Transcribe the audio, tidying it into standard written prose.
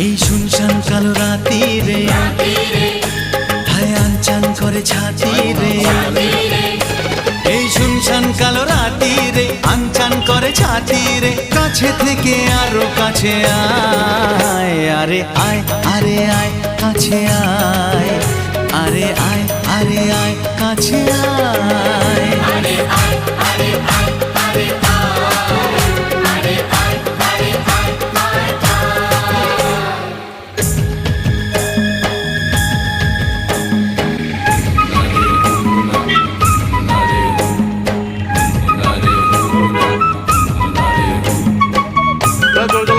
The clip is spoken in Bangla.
এই শুনশান কালো রাতি রে হায় আনচান করে ছাতি রে। এই শুনশান কালো রাতি রে আনচান করে ছাতি রে। কাছে থেকে আরো কাছে আয়, আরে আয় আরে আয় কাছে আয়, আরে আয় আরে আয় কাছে আয়। Go, go, go.